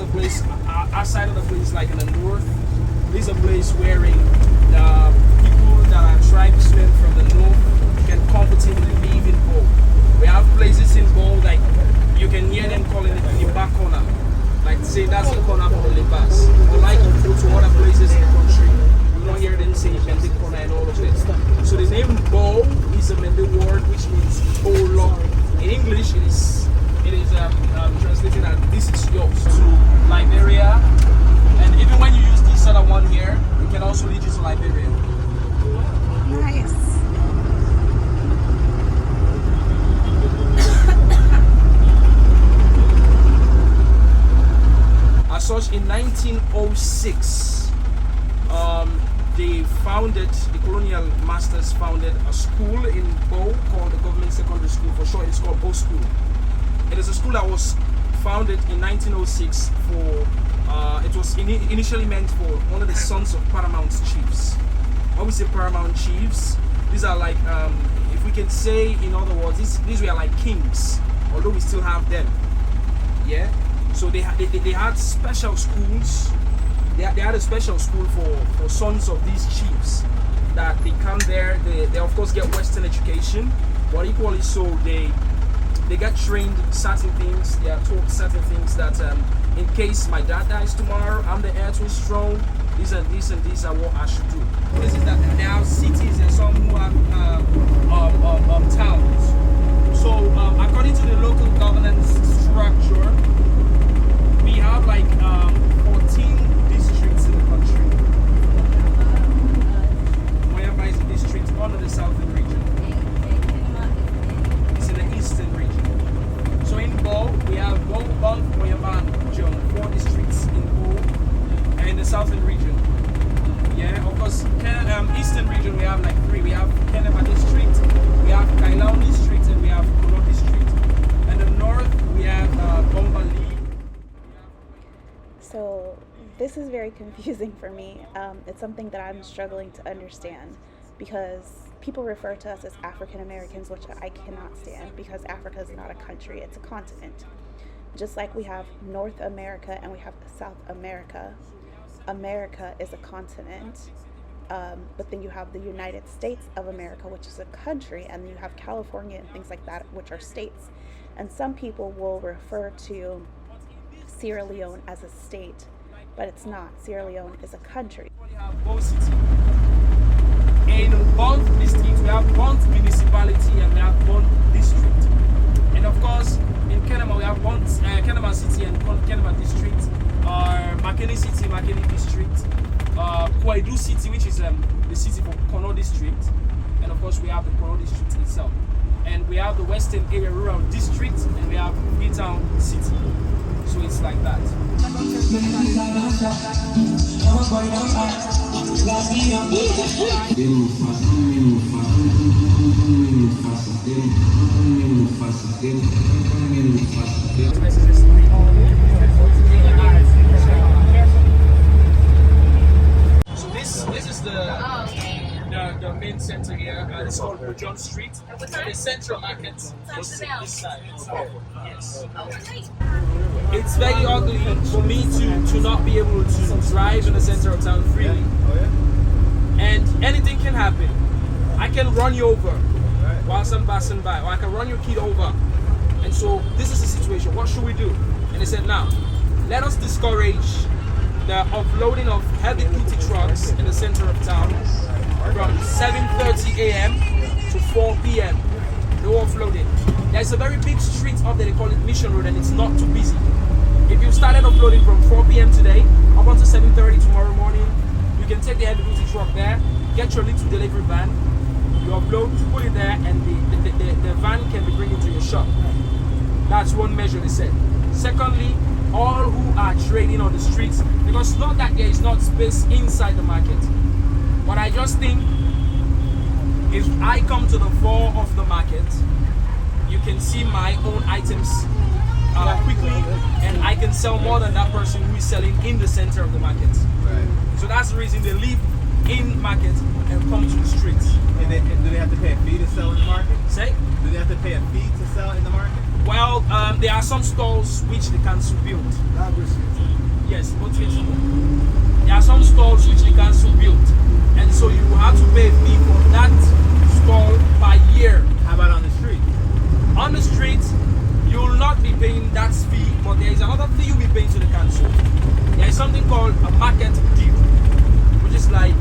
a place outside of the place, like in the north. This is a place where the people that are tribesmen from the north can comfortably live in Bo. We have places in Bo, like you can hear them calling it Limba Corner. Like say that's the corner for the Limbas. They like to go to other places in the country. You don't hear them say Mende Corner and all of this. So the name Bo is a Mende word which means Bo Lock. In English it is translated as this is yours to Liberia. And even when you use this other one here, it can also lead you to Liberia. Nice. As such, in 1906, the colonial masters founded a school in Bo called the Government Secondary School. For short, it's called Bo School. It is a school that was founded in 1906 for, it was initially meant for one of the sons of paramount chiefs. When we say paramount chiefs, these are like, if we can say in other words, these were like kings, although we still have them. Yeah. So they had special schools. They had a special school for sons of these chiefs that they come there. They of course get Western education, but equally so they get trained certain things. They are taught certain things that in case my dad dies tomorrow, I'm the heir to his throne. These and these are what I should do. This is that now cities and some who have towns. So according to the local governance structure, we have like 14 districts in the country. Wherever is a district under the southern region. It's in the eastern region. So in Bo, we have Bo, Bang, Moyaman, John, 4 districts in Bo, and in the southern region. Yeah, of course, eastern region we have like 3. We have Kenema district, we have Kailao district, and we have Kulo district. And the north we have Bombali. So this is very confusing for me. It's something that I'm struggling to understand because people refer to us as African Americans, which I cannot stand because Africa is not a country, it's a continent. Just like we have North America and we have South America. America is a continent, but then you have the United States of America, which is a country, and then you have California and things like that, which are states. And some people will refer to Sierra Leone as a state, but it's not. Sierra Leone is a country. We have Bo City. In Bond district, we have Bond municipality and we have Bond district. And of course, in Kenema, we have Bond, Kenema City and Kenema district, Makeni City, Makeni district, Kwaidu City, which is the city for Kono district. And of course, we have the Kono district itself. And we have the Western Area Rural District, and we have Freetown City. So it's like that. So this is the main center here. It's called John Street. The central market is this side. Yes. It's very ugly for me to not be able to drive in the center of town freely. And anything can happen. I can run you over whilst I'm passing by, or I can run your kid over. And so this is the situation. What should we do? And they said, now, let us discourage the offloading of heavy-duty trucks in the center of town from 7:30 a.m. to 4 p.m. No offloading. There's a very big street up there, they call it Mission Road, and it's not too busy. If you started uploading from 4 p.m. today up until 7:30 tomorrow morning, you can take the heavy-duty truck there, get your little delivery van, you upload, put it there, and the van can be bringing to your shop. That's one measure they said. Secondly, all who are trading on the streets, because not that there is not space inside the market, but I just think if I come to the floor of the market, you can see my own items quickly, and I can sell more than that person who is selling in the center of the market. Right. So that's the reason they live in market and come to the streets. And do they have to pay a fee to sell in the market? Say? Do they have to pay a fee to sell in the market? Well, there are some stalls which the council built. Yes, there are some stalls which the council built, and so you have to pay a fee for that stall per year. How about on the street? On the street, you will not be paying that fee, but there is another fee you'll be paying to the council. There is something called a market due, which is like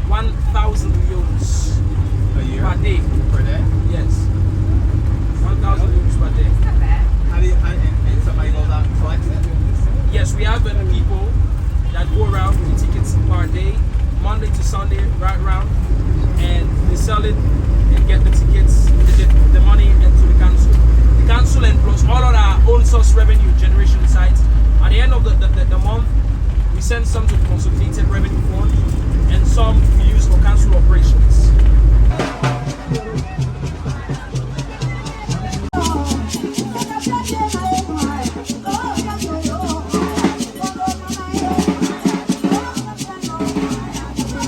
1,000 euros A year? per day. Per day? Yes, 1,000 euros per day. How do you, and somebody goes out and collects it? Yes, we have people that go around with tickets per day, Monday to Sunday, right around, and they sell it and get the tickets, the money into the council. The council employs all of our own source revenue generation sites. At the end of the month, we send some to the consolidated revenue fund, and some we use for council operations.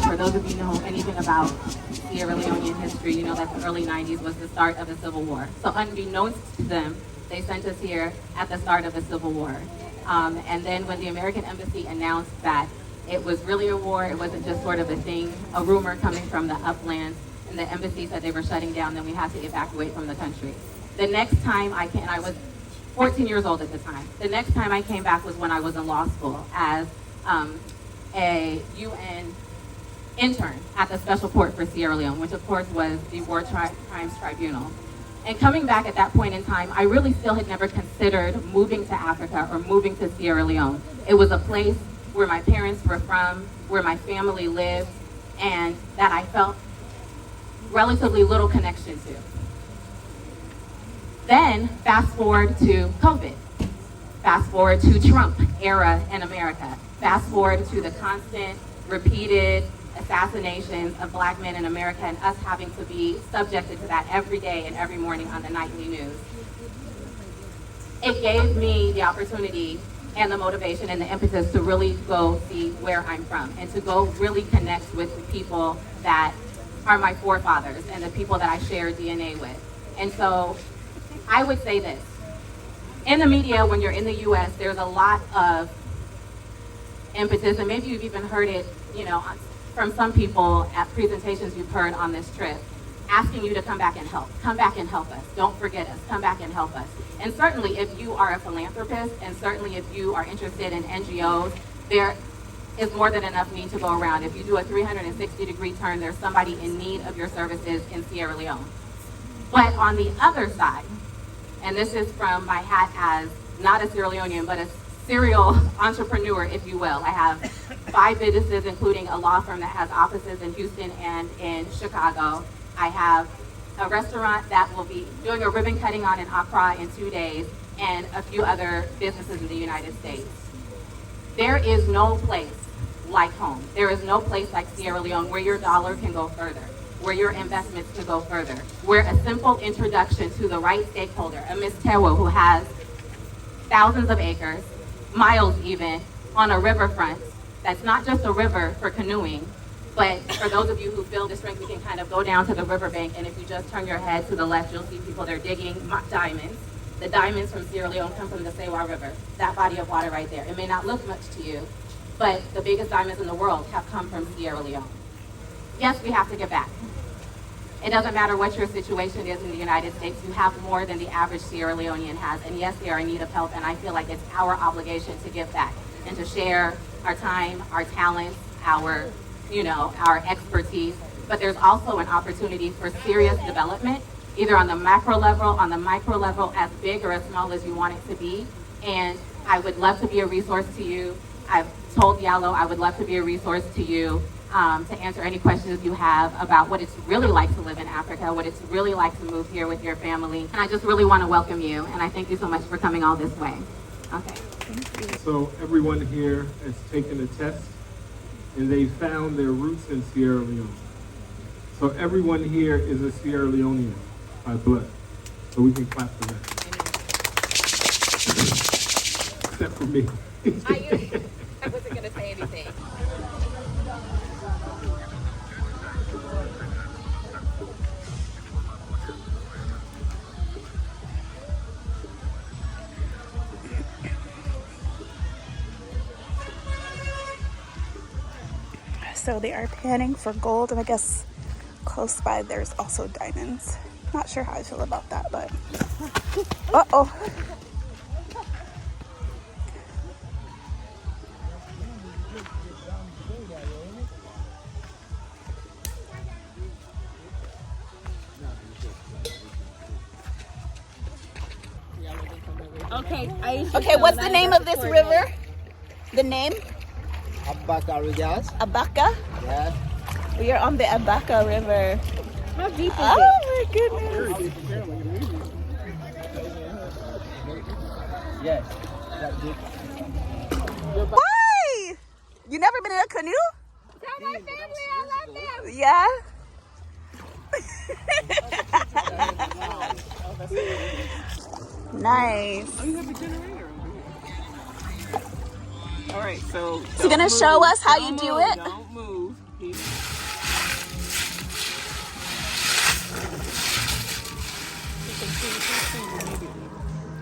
For those of you who know anything about Sierra Leonean history, you know that the early 90s was the start of the Civil War. So unbeknownst to them, they sent us here at the start of the Civil War. And then when the American Embassy announced that it was really a war, it wasn't just sort of a thing, a rumor coming from the uplands, and the embassy said they were shutting down, then we had to evacuate from the country. The next time I was 14 years old at the time. The next time I came back was when I was in law school as a UN intern at the Special Court for Sierra Leone, which of course was the War Crimes Tribunal. And coming back at that point in time, I really still had never considered moving to Africa or moving to Sierra Leone. It was a place where my parents were from, where my family lived, and that I felt relatively little connection to. Then, fast forward to COVID. Fast forward to Trump era in America. Fast forward to the constant, repeated assassinations of Black men in America and us having to be subjected to that every day and every morning on the nightly news. It gave me the opportunity and the motivation and the impetus to really go see where I'm from and to go really connect with the people that are my forefathers and the people that I share DNA with. And so I would say this. In the media, when you're in the US, there's a lot of impetus, and maybe you've even heard it, from some people at presentations you've heard on this trip, asking you to come back and help. Come back and help us. Don't forget us. Come back and help us. And certainly if you are a philanthropist, and certainly if you are interested in NGOs, there is more than enough need to go around. If you do a 360-degree turn, there's somebody in need of your services in Sierra Leone. But on the other side, and this is from my hat as not a Sierra Leonean, but a serial entrepreneur, if you will. I have 5 businesses, including a law firm that has offices in Houston and in Chicago. I have a restaurant that will be doing a ribbon cutting on in Accra in 2 days, and a few other businesses in the United States. There is no place like home. There is no place like Sierra Leone where your dollar can go further, where your investments can go further, where a simple introduction to the right stakeholder, a Ms. Tewa who has thousands of acres, miles even, on a riverfront that's not just a river for canoeing, but for those of you who feel the strength, we can kind of go down to the riverbank, and if you just turn your head to the left, you'll see people there digging diamonds. The diamonds from Sierra Leone come from the Sewa River, that body of water right there. It may not look much to you, but the biggest diamonds in the world have come from Sierra Leone. Yes, we have to give back. It doesn't matter what your situation is in the United States, you have more than the average Sierra Leonean has, and yes, they are in need of help, and I feel like it's our obligation to give back and to share our time, our talents, our expertise, but there's also an opportunity for serious development, either on the macro level, on the micro level, as big or as small as you want it to be, and I would love to be a resource to you. I've told Yalo I would love to be a resource to you, to answer any questions you have about what it's really like to live in Africa, what it's really like to move here with your family. And I just really want to welcome you, and I thank you so much for coming all this way. Okay. Thank you. So everyone here has taken a test, and they found their roots in Sierra Leone. So everyone here is a Sierra Leonean by blood. So we can clap for that. Except for me. I wasn't going to say anything. So they are panning for gold, and I guess close by there's also diamonds. Not sure how I feel about that, but uh-oh. Okay, Aisha, Okay, what's the name of this river? The name? Abaka Regas. Abaka? Yeah. We are on the Abaka River. How deep is Oh it? my goodness. Yes. That deep. Why? You never been in a canoe? Tell my family I love them. Yeah. Nice. Oh, you have a generator. All right, so. So you're gonna show us how you do it? Don't move.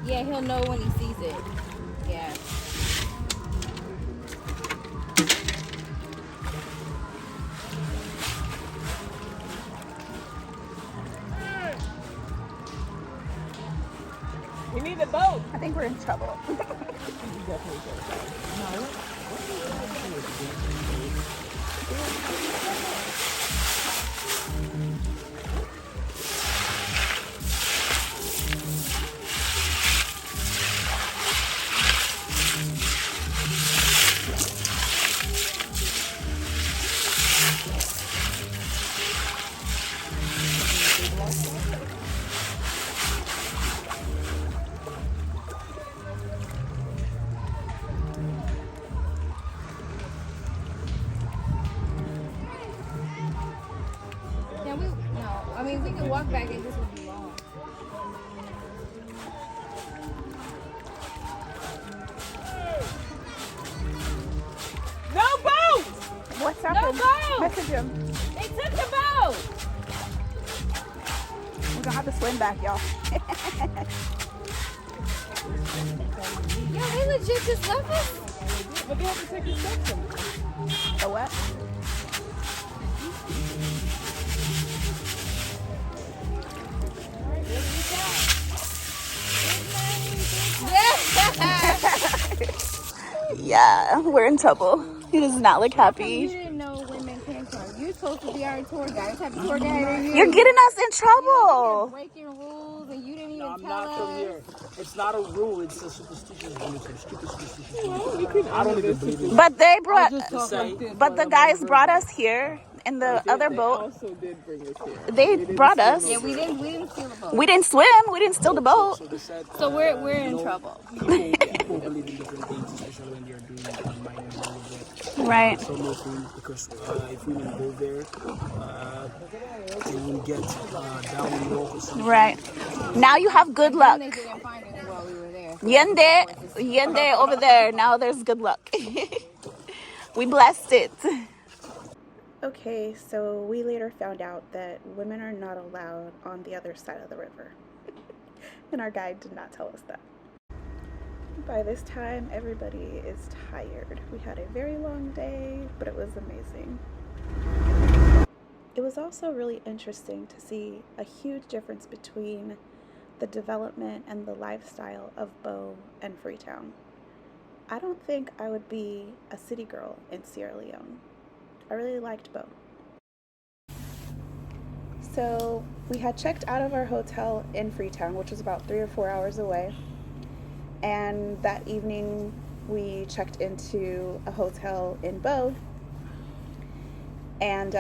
Yeah, he'll know when he sees it. Yeah. We need a boat. I think we're in trouble. Can we? No. I mean, we can walk back and this would be long. No boat! What's No happening? boat! Message him. They took the boat! We're gonna have to swim back, y'all. Yeah, they legit just left us. But they have to take a section. The what? Yeah, we're in trouble. He does not look You happy. didn't know women came from. You're supposed to be our tour guide. This type of tour guide. You're getting us in trouble. breaking rules and you didn't even I'm tell not us. from here. It's not a rule. It's a superstitious belief. It's stupid superstition. We can I don't even believe in it. But they brought, To say, but the guys brought us here in the other They boat. also did bring us here. They brought us. Yeah, we didn't steal the boat. We didn't swim. We didn't steal the boat. so they said, So we're in trouble. people believe in different things, especially when they're doing mining and all of that. Right. So mostly because if women go there, they will get down in walk or something. Right. Now you have good luck. They didn't find it while we were there. Yende over there. Now there's good luck. We blessed it. Okay, so we later found out that women are not allowed on the other side of the river. And our guide did not tell us that. By this time, everybody is tired. We had a very long day, but it was amazing. It was also really interesting to see a huge difference between the development and the lifestyle of Bo and Freetown. I don't think I would be a city girl in Sierra Leone. I really liked Bo. So we had checked out of our hotel in Freetown, which was about 3 or 4 hours away. And that evening we checked into a hotel in Bo. And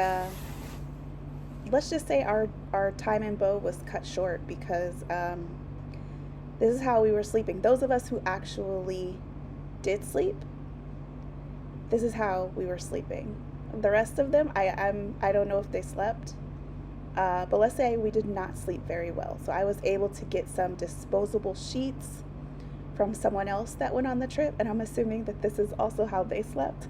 let's just say our time in Bo was cut short because this is how we were sleeping. Those of us who actually did sleep, this is how we were sleeping. The rest of them, I don't know if they slept, but let's say we did not sleep very well. So I was able to get some disposable sheets from someone else that went on the trip, and I'm assuming that this is also how they slept.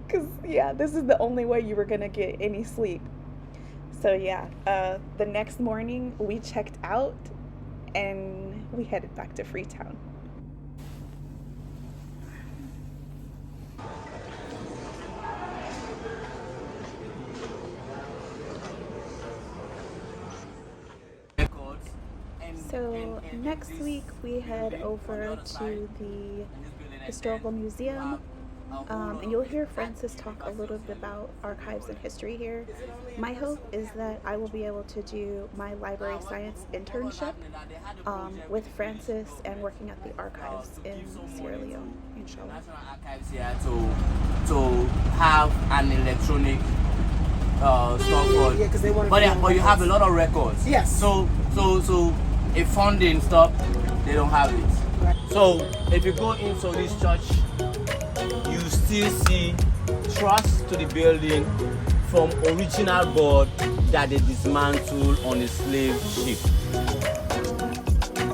Because, yeah, this is the only way you were going to get any sleep. So, yeah, the next morning we checked out and we headed back to Freetown. So next week we head over to the Historical Museum, and you'll hear Francis talk a little bit about archives and history here. My hope is that I will be able to do my library science internship with Francis and working at the archives in Sierra Leone, inshallah. National Archives here to have an electronic stuff for, Yeah, because they want to. but you have a lot of records. Yes. So if funding stuff, they don't have it. So if you go into this church, you still see truss to the building from original board that they dismantled on a slave ship.